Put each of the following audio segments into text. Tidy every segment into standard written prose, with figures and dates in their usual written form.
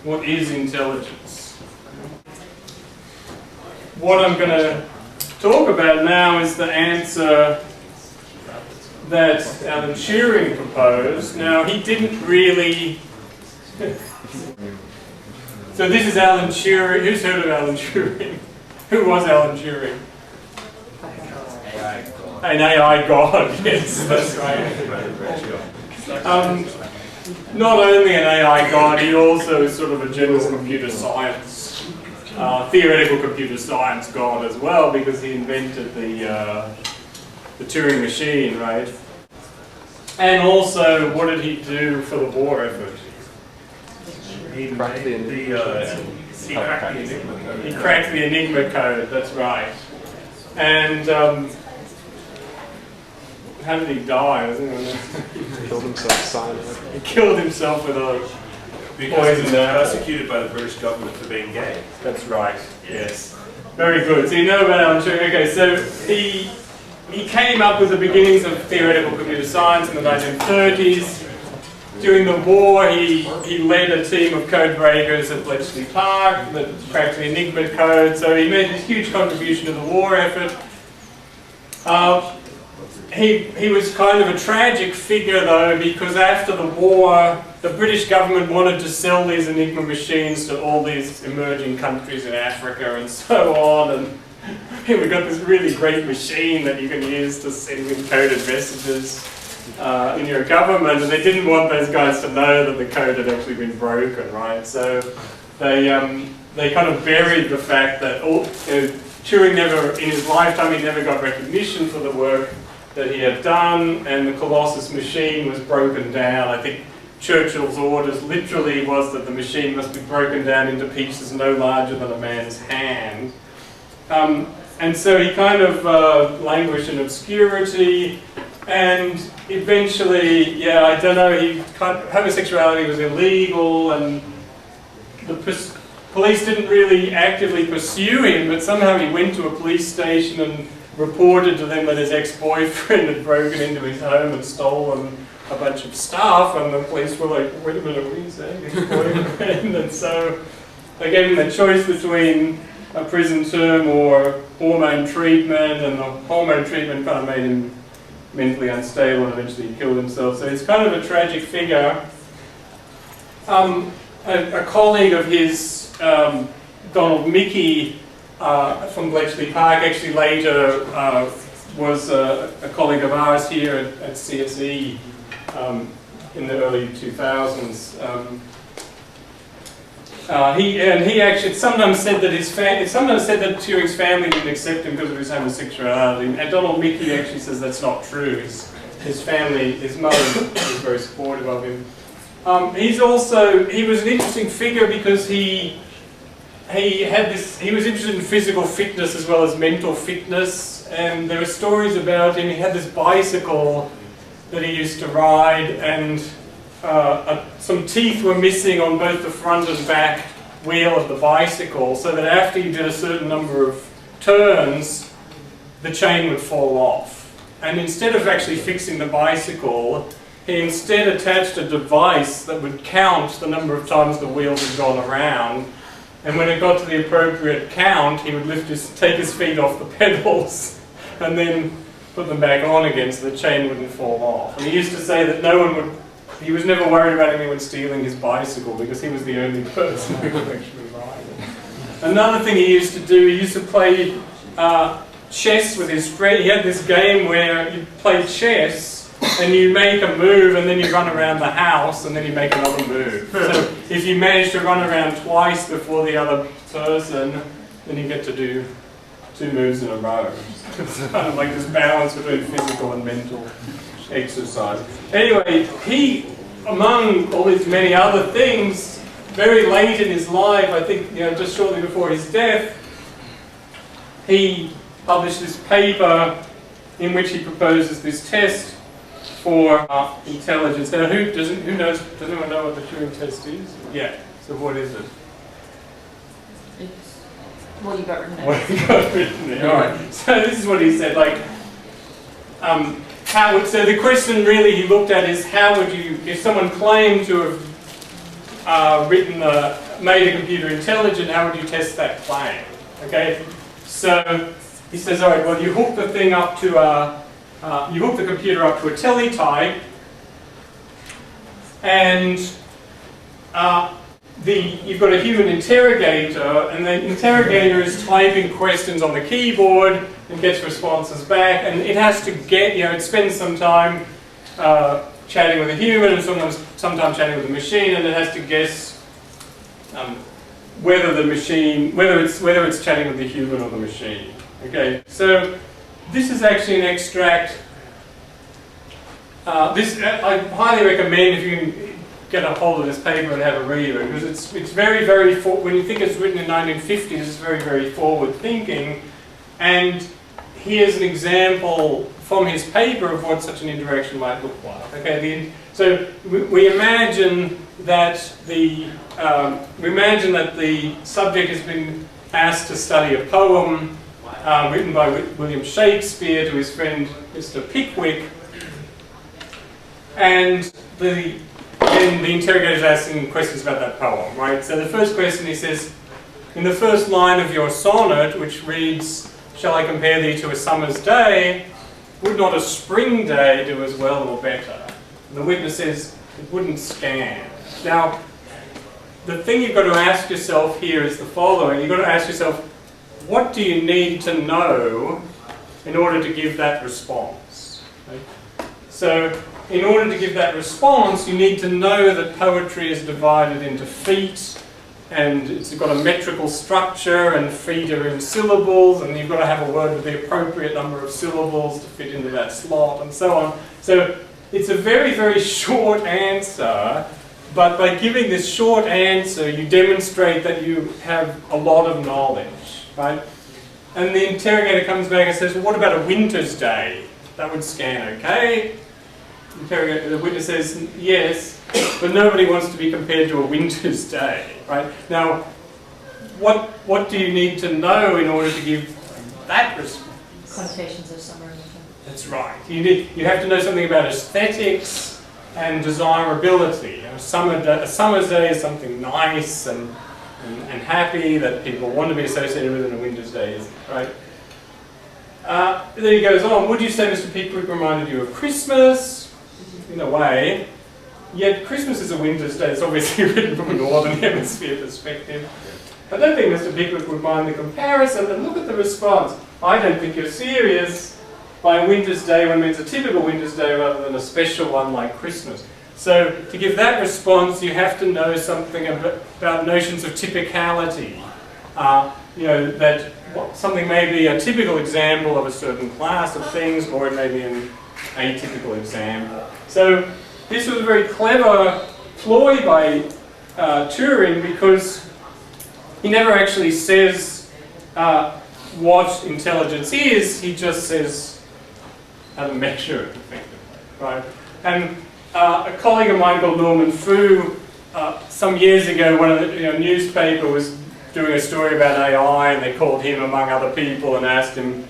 what is intelligence? What I'm going to talk about now is the answer that Alan Turing proposed. Now, he didn't really... So this is Alan Turing. Who's heard of Alan Turing? Who was Alan Turing? An AI god, yes, that's right. Not only an AI god, he also is sort of a general computer science, theoretical computer science god as well, because he invented the Turing machine, right? And also, what did he do for the war effort? He cracked the Enigma code. He cracked the Enigma code, that's right. And how did he die? He killed himself silently. He killed himself with a because he was persecuted by the British government for being gay. That's right, yes. Very good. So you know about Alan Turing. Okay, so he came up with the beginnings of theoretical computer science in the 1930s. During the war, he led a team of code breakers at Bletchley Park that cracked the Enigma code. So he made this huge contribution to the war effort. He was kind of a tragic figure, though, because after the war, the British government wanted to sell these Enigma machines to all these emerging countries in Africa and so on. And we got this really great machine that you can use to send encoded messages in your government, and they didn't want those guys to know that the code had actually been broken, right? So they kind of buried the fact that Turing never, in his lifetime, he never got recognition for the work that he had done, and the Colossus machine was broken down. I think Churchill's orders literally was that the machine must be broken down into pieces no larger than a man's hand. And so he kind of languished in obscurity, and eventually, yeah, I don't know, homosexuality was illegal, and the police didn't really actively pursue him, but somehow he went to a police station and reported to them that his ex-boyfriend had broken into his home and stolen a bunch of stuff, and the police were like, wait a minute, what are you saying? Ex-boyfriend? And so they gave him the choice between a prison term or hormone treatment, and the hormone treatment kind of made him mentally unstable, and eventually he killed himself. So he's kind of a tragic figure. A colleague of his, Donald Mickey, from Bletchley Park, actually later was a colleague of ours here at CSE in the early 2000s. He actually sometimes said that Turing's family didn't accept him because of his homosexuality, and Donald Mickey actually says that's not true. His family, his mother was very supportive of him. He was an interesting figure because he was interested in physical fitness as well as mental fitness, and there are stories about him. He had this bicycle that he used to ride, and some teeth were missing on both the front and back wheel of the bicycle, so that after he did a certain number of turns, the chain would fall off. And instead of actually fixing the bicycle, he instead attached a device that would count the number of times the wheels had gone around. And when it got to the appropriate count, he would take his feet off the pedals and then put them back on again so the chain wouldn't fall off. And he used to say that he was never worried about anyone stealing his bicycle because he was the only person who could actually ride it. Another thing he used to do, he used to play chess with his friend. He had this game where you play chess and you make a move and then you run around the house and then you make another move. So if you manage to run around twice before the other person, then you get to do 2 moves in a row. It's kind of like this balance between physical and mental exercise. Anyway, he, among all these many other things, very late in his life, I think just shortly before his death, he published this paper in which he proposes this test for intelligence. Now, does anyone know what the Turing test is? Yeah. So what is it? It's what you got written there. What you got written there. All right. So this is what he said. So the question really he looked at is how would you, if someone claimed to have made a computer intelligent, how would you test that claim? Okay, so he says, all right, well, you hook the thing up to you hook the computer up to a teletype, and you've got a human interrogator, and the interrogator is typing questions on the keyboard and gets responses back, and it has to get, it spends some time chatting with a human and sometimes chatting with a machine, and it has to guess whether it's chatting with the human or the machine. Okay, so this is actually an extract. I highly recommend if you can get a hold of this paper and have a read of it, because it's very, very, when you think it's written in 1950s, it's very, very forward thinking. And here's an example from his paper of what such an interaction might look like. Okay, so we imagine that the subject has been asked to study a poem written by William Shakespeare to his friend Mr. Pickwick, and the interrogator is asking questions about that poem, right? So the first question, he says, in the first line of your sonnet, which reads, "Shall I compare thee to a summer's day? Would not a spring day do as well or better?" And the witness says, "It wouldn't scan." Now, the thing you've got to ask yourself here is the following. You've got to ask yourself, what do you need to know in order to give that response? Okay? So, in order to give that response, you need to know that poetry is divided into feet, and it's got a metrical structure, and feet are in syllables, and you've got to have a word with the appropriate number of syllables to fit into that slot, and so on. So it's a very, very short answer, but by giving this short answer, you demonstrate that you have a lot of knowledge, right? And the interrogator comes back and says, well, what about a winter's day? That would scan okay. The witness says, yes, but nobody wants to be compared to a winter's day, right? Now, what do you need to know in order to give that response? Connotations of summer and winter. That's right. You have to know something about aesthetics and desirability. A summer's day is something nice and happy that people want to be associated with, and a winter's day isn't, right? Then he goes on, would you say Mr. Pickwick reminded you of Christmas? In a way. Yet Christmas is a winter's day. It's obviously written from a northern hemisphere perspective. I don't think Mr. Pickwick would mind the comparison, and look at the response. I don't think you're serious. By a winter's day, one means a typical winter's day rather than a special one like Christmas. So to give that response, you have to know something about notions of typicality. That something may be a typical example of a certain class of things, or it may be an atypical example. So this was a very clever ploy by Turing, because he never actually says what intelligence is, he just says how to measure it effectively, right? And a colleague of mine called Norman Fu, some years ago, one of the newspaper was doing a story about AI, and they called him among other people and asked him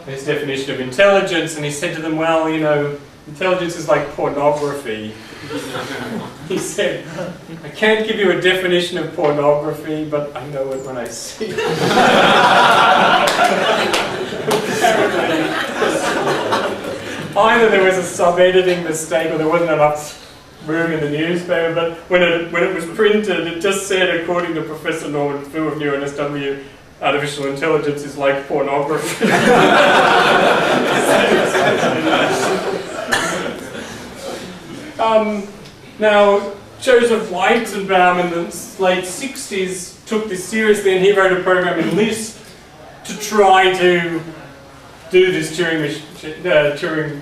his definition of intelligence, and he said to them, well, intelligence is like pornography. He said, I can't give you a definition of pornography, but I know it when I see it. Either there was a sub-editing mistake or there wasn't enough room in the newspaper, but when it was printed, it just said, according to Professor Norman Fu of UNSW, artificial intelligence is like pornography. Now, Joseph Weizenbaum in the late 60s took this seriously, and he wrote a program in Lisp to try to do this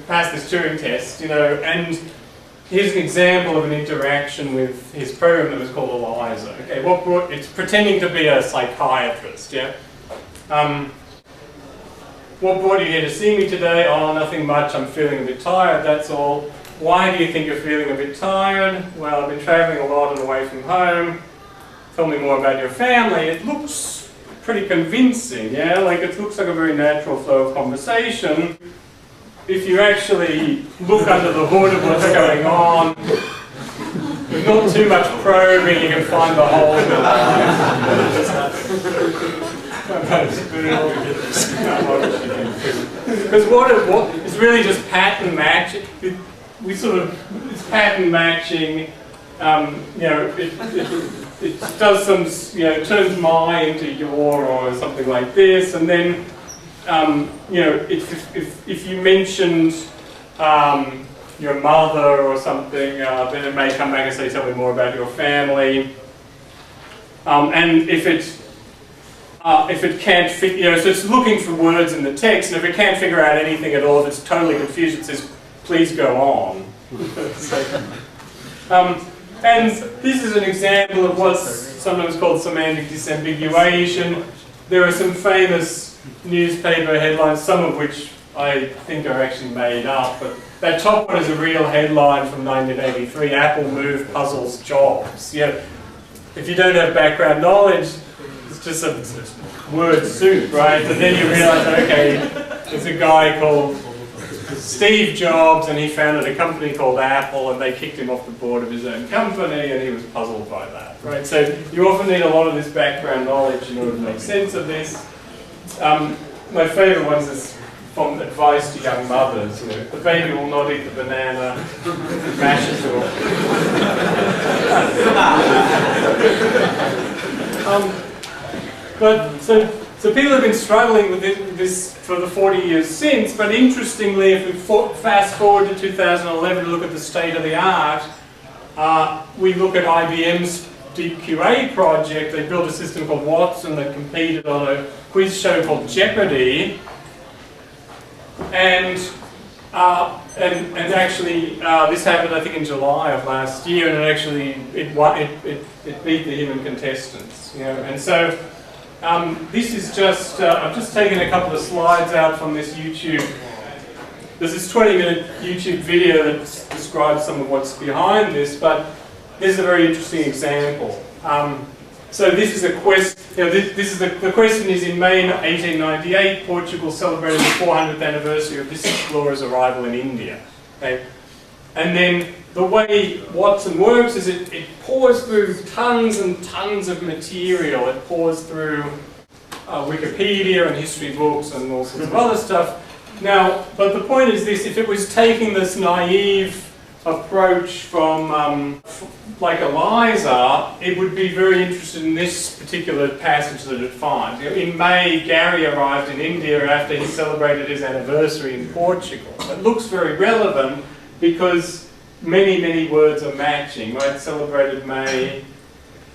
pass this Turing test, and here's an example of an interaction with his program that was called ELIZA. Okay, it's pretending to be a psychiatrist, yeah? What brought you here to see me today? Oh, nothing much, I'm feeling a bit tired, that's all. Why do you think you're feeling a bit tired? Well, I've been traveling a lot and away from home. Tell me more about your family. It looks pretty convincing, yeah? It looks like a very natural flow of conversation. If you actually look under the hood of what's going on, With not too much probing, you can find the hole. Because what it's really just pattern matching. It's pattern matching. It does some, turns my into your or something like this, and then, if you mentioned your mother or something, then it may come back and say, tell me more about your family. And if it can't figure, so it's looking for words in the text, and if it can't figure out anything at all, if it's totally confused, it says, please go on. And this is an example of what's sometimes called semantic disambiguation. There are some famous newspaper headlines, some of which I think are actually made up, but that top one is a real headline from 1983, Apple Move Puzzles Jobs. If you don't have background knowledge, it's just a word soup, right? But then you realize, okay, there's a guy called Steve Jobs, and he founded a company called Apple, and they kicked him off the board of his own company, and he was puzzled by that, right? So you often need a lot of this background knowledge in order to make sense of this. My favourite ones is from advice to young mothers. The baby will not eat the banana, mash it or. So people have been struggling with this for the 40 years since, but interestingly, if we fast forward to 2011 to look at the state of the art, we look at IBM's Deep QA project. They built a system called Watson that competed on a quiz show called Jeopardy, and actually this happened I think in July of last year, and it beat the human contestants, and so. This is just, I've just taken a couple of slides out from this YouTube. There's this 20-minute YouTube video that describes some of what's behind this, but this is a very interesting example. So this is a quest. The question is, in May 1898, Portugal celebrated the 400th anniversary of this explorer's arrival in India. Okay? And then the way Watson works is it pours through tons and tons of material. It pours through Wikipedia and history books and all sorts of other stuff. Now, but the point is this: if it was taking this naive approach from like Eliza, it would be very interested in this particular passage that it finds. In May, Gary arrived in India after he celebrated his anniversary in Portugal. It looks very relevant because many words are matching, right? Celebrated May,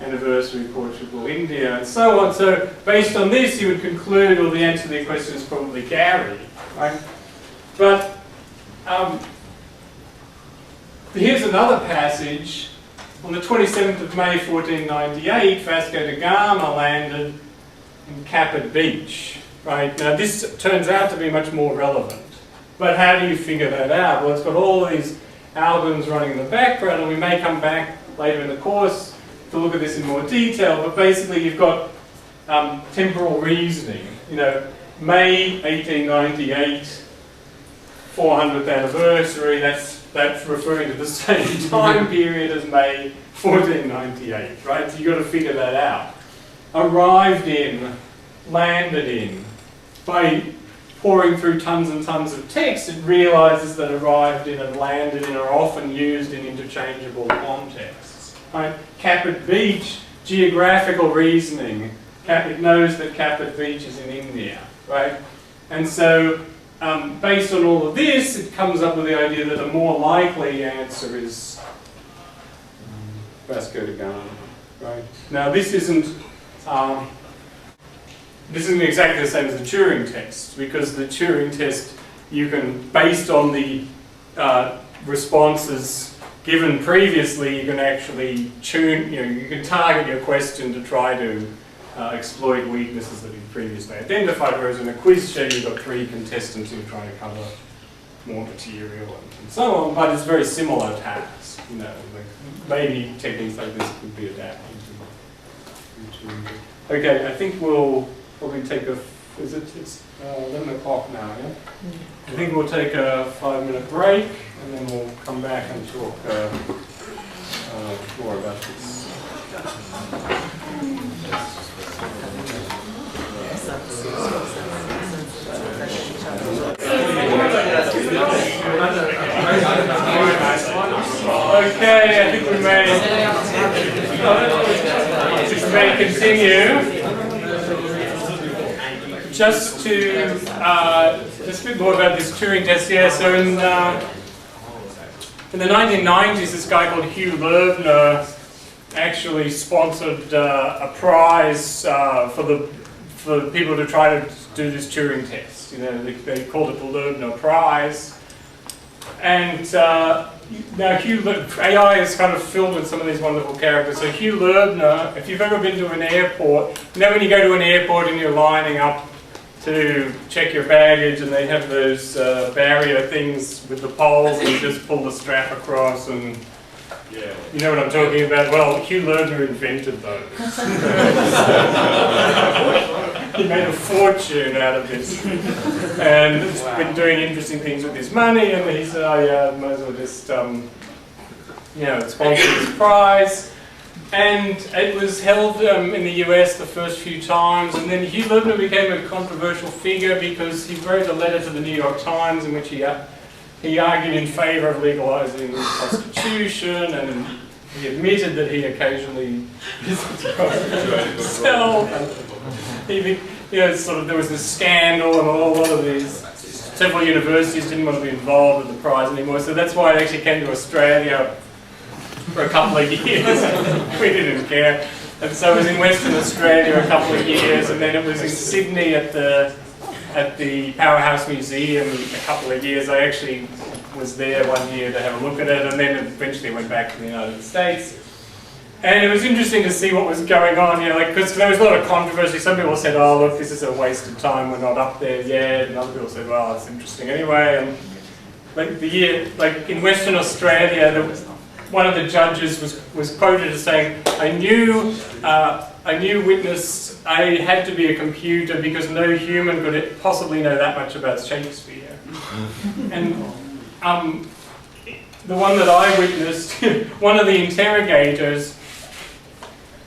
anniversary, Portugal, India, and so on. So based on this, you would conclude, well, the answer to the question is probably Gary, right? But here's another passage. On the 27th of May 1498, Vasco da Gama landed in Caput Beach, right? Now this turns out to be much more relevant. But how do you figure that out? Well, it's got all these algorithms running in the background, and we may come back later in the course to look at this in more detail, but basically you've got temporal reasoning. May 1898, 400th anniversary, that's referring to the same time period as May 1498, right? So you've got to figure that out. Arrived in, landed in. By pouring through tons and tons of text, it realizes that arrived in and landed in are often used in interchangeable contexts. Right? Caput Beach, geographical reasoning. It knows that Caput Beach is in India, right? And so, based on all of this, it comes up with the idea that a more likely answer is Vasco da Gama, right? Now, this isn't exactly the same as the Turing test, because the Turing test, you can, based on the responses given previously, you can actually tune, you can target your question to try to exploit weaknesses that you've previously identified, whereas in a quiz show you've got 3 contestants who are trying to cover more material and so on, but it's very similar tasks. Maybe techniques like this could be adapted to. Okay, I think we'll probably take it's 11 o'clock now, yeah? I think we'll take a 5-minute break, and then we'll come back and talk know more about this. Okay, I think we may continue. Just to just a bit more about this Turing test here. So in the 1990s, this guy called Hugh Loebner actually sponsored a prize for people to try to do this Turing test. You know, they called it the Loebner Prize. And now AI is kind of filled with some of these wonderful characters. So Hugh Loebner, if you've ever been to an airport, you know when you go to an airport and you're lining up to check your baggage and they have those barrier things with the poles and you just pull the strap across and Yeah. you know what I'm talking about? Well, Hugh Loebner invented those. He made a fortune out of this. And he's been doing interesting things with his money, and he said, oh yeah, I might as well just, you know, sponsor this prize. And it was held in the US the first few times, and then Hugh Loebner became a controversial figure because he wrote a letter to the New York Times in which he argued in favour of legalising prostitution, and he admitted that he occasionally visited himself. You know, sort of there was this scandal, and a lot of these several universities didn't want to be involved with the prize anymore. So that's why it actually came to Australia for a couple of years. We didn't care, and so it was in Western Australia a couple of years, and then it was in Sydney at the Powerhouse Museum a couple of years. I actually was there one year to have a look at it, and then eventually went back to the United States. And it was interesting to see what was going on, you know, like, because there was a lot of controversy. Some people said, oh look, this is a waste of time, we're not up there yet, and other people said, well, it's interesting anyway. And like in Western Australia, one of the judges was quoted as saying, I knew witness A had to be a computer because no human could possibly know that much about Shakespeare. And the one that I witnessed, one of the interrogators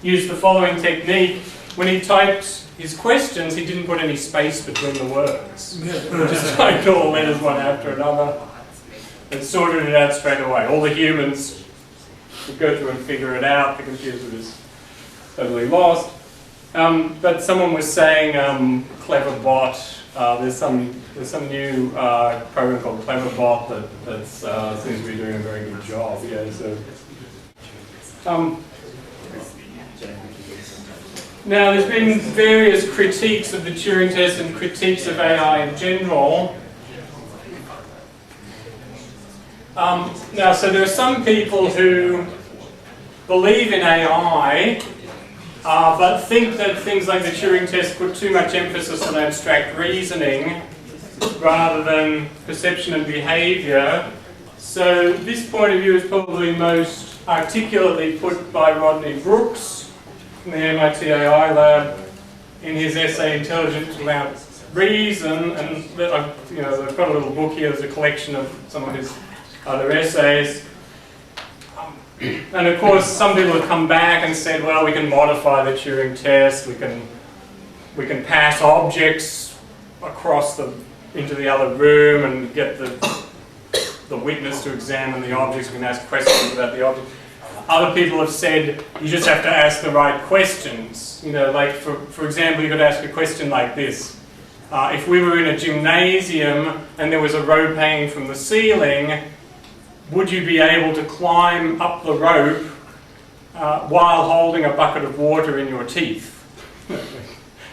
used the following technique. When he typed his questions, he didn't put any space between the words. He just typed all the letters one after another and sorted it out straight away. All the humans would go through and figure it out. The computer was totally lost. But someone was saying clever bot. There's some new program called Cleverbot that seems to be doing a very good job. Yeah. So now there's been various critiques of the Turing test and critiques of AI in general. Now, so there are some people who believe in AI. But think that things like the Turing test put too much emphasis on abstract reasoning rather than perception and behaviour. So this point of view is probably most articulately put by Rodney Brooks from the MIT AI lab in his essay Intelligence Without Reason. And you know, I've got a little book here, there's a collection of some of his other essays. And of course, some people have come back and said, well, we can modify the Turing test, we can pass objects across into the other room and get the witness to examine the objects, we can ask questions about the object. Other people have said you just have to ask the right questions. You know, like for example, you could ask a question like this. If we were in a gymnasium and there was a rope hanging from the ceiling, would you be able to climb up the rope while holding a bucket of water in your teeth?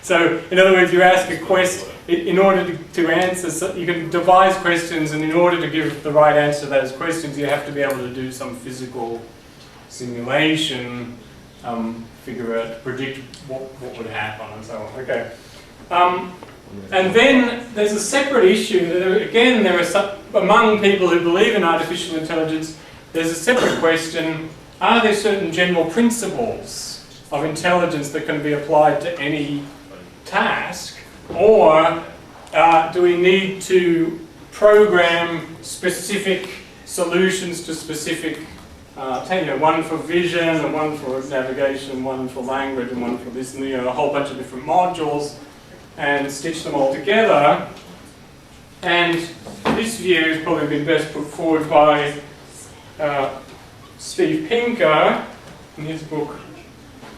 So, in other words, you ask a question, in order to answer, so you can devise questions, and in order to give the right answer to those questions, you have to be able to do some physical simulation, figure out, predict what would happen, and so on. Okay. And then there's a separate issue. Again, there are among people who believe in artificial intelligence, there's a separate question: are there certain general principles of intelligence that can be applied to any task, or do we need to program specific solutions to specific one for vision, and one for navigation, one for language, and one for this, and a whole bunch of different modules, and stitch them all together. And this view has probably been best put forward by Steve Pinker in his book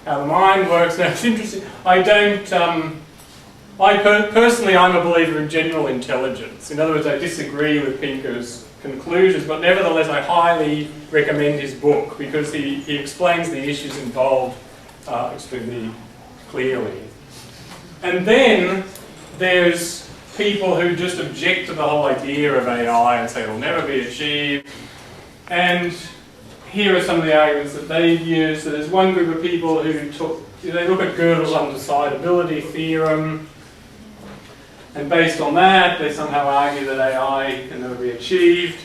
How the Mind Works. Now it's interesting, personally I'm a believer in general intelligence. In other words, I disagree with Pinker's conclusions, but nevertheless I highly recommend his book because he explains the issues involved extremely clearly. And then there's people who just object to the whole idea of AI and say it'll never be achieved. And here are some of the arguments that they've used. So there's one group of people who they look at Gödel's undecidability theorem, and based on that they somehow argue that AI can never be achieved.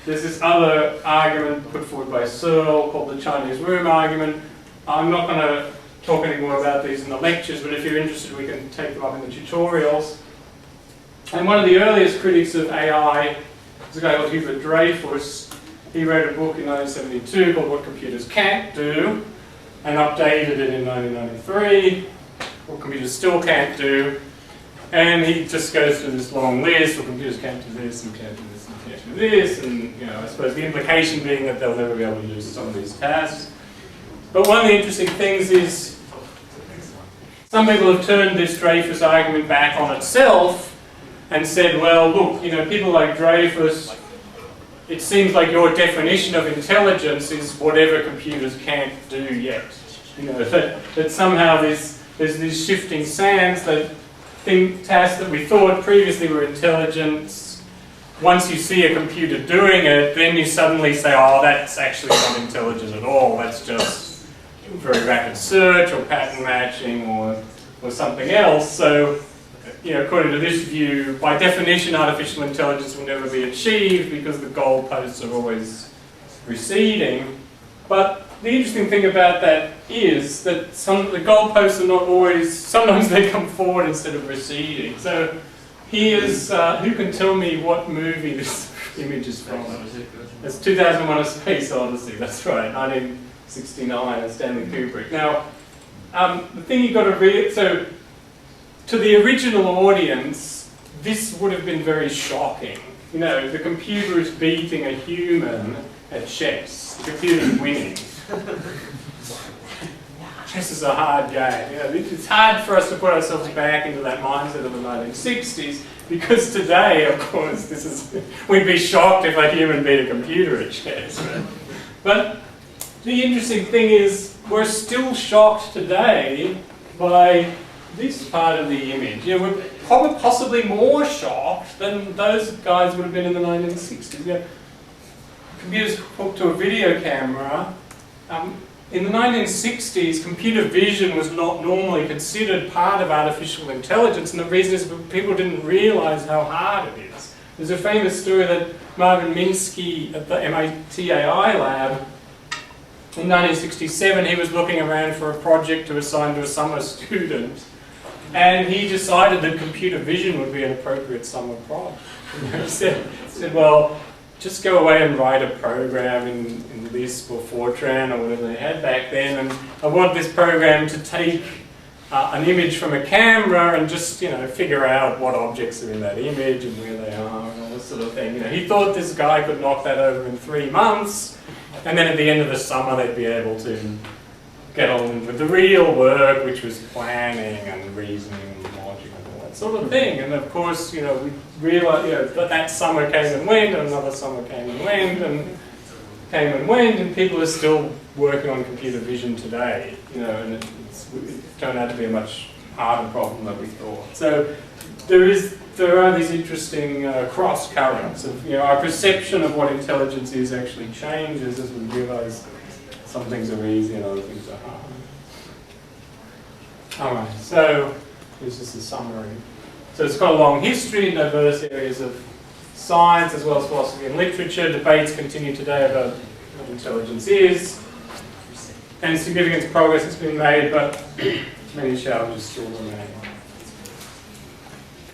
There's this other argument put forward by Searle called the Chinese room argument. I'm not going to talk any more about these in the lectures, but if you're interested we can take them up in the tutorials. And one of the earliest critics of AI is a guy called Hubert Dreyfus. He wrote a book in 1972 called What Computers Can't Do, and updated it in 1993, What Computers Still Can't Do. And he just goes through this long list, well, computers can't do this, and can't do this, and can't do this, and I suppose the implication being that they'll never be able to do some of these tasks. But one of the interesting things is, some people have turned this Dreyfus argument back on itself and said, well, look, people like Dreyfus, it seems like your definition of intelligence is whatever computers can't do yet. That somehow there's these shifting sands, that tasks that we thought previously were intelligence, once you see a computer doing it, then you suddenly say, oh, that's actually not intelligent at all, that's just very rapid search or pattern matching or something else. So, according to this view, by definition, artificial intelligence will never be achieved because the goalposts are always receding. But the interesting thing about that is that the goalposts are not always, sometimes they come forward instead of receding. So here's, who can tell me what movie this image is from? It's 2001: A Space Odyssey, that's right, 1969, Stanley Kubrick. Now, the thing you've got to read, so to the original audience, this would have been very shocking. The computer is beating a human at chess. The computer is winning. Chess is a hard game. It's hard for us to put ourselves back into that mindset of the 1960s because today, of course, we'd be shocked if a human beat a computer at chess. Right? But the interesting thing is, we're still shocked today by this part of the image. We're probably possibly more shocked than those guys would have been in the 1960s. Computers hooked to a video camera. In the 1960s, computer vision was not normally considered part of artificial intelligence, and the reason is people didn't realize how hard it is. There's a famous story that Marvin Minsky at the MIT AI lab, in 1967, he was looking around for a project to assign to a summer student, and he decided that computer vision would be an appropriate summer project. He said, well, just go away and write a program in Lisp or Fortran or whatever they had back then, and I want this program to take an image from a camera and just, figure out what objects are in that image and where they are and all this sort of thing. He thought this guy could knock that over in 3 months, and then at the end of the summer they'd be able to get on with the real work, which was planning and reasoning and logic and all that sort of thing. And of course, we realised, that summer came and went, and another summer came and went, and people are still working on computer vision today. And it turned out to be a much harder problem than we thought. So there are these interesting cross currents of our perception of what intelligence is actually changes as we realise some things are easy and other things are hard. Alright, so this is the summary. So it's got a long history in diverse areas of science as well as philosophy and literature. Debates continue today about what intelligence is, and significant progress has been made, but many challenges still remain.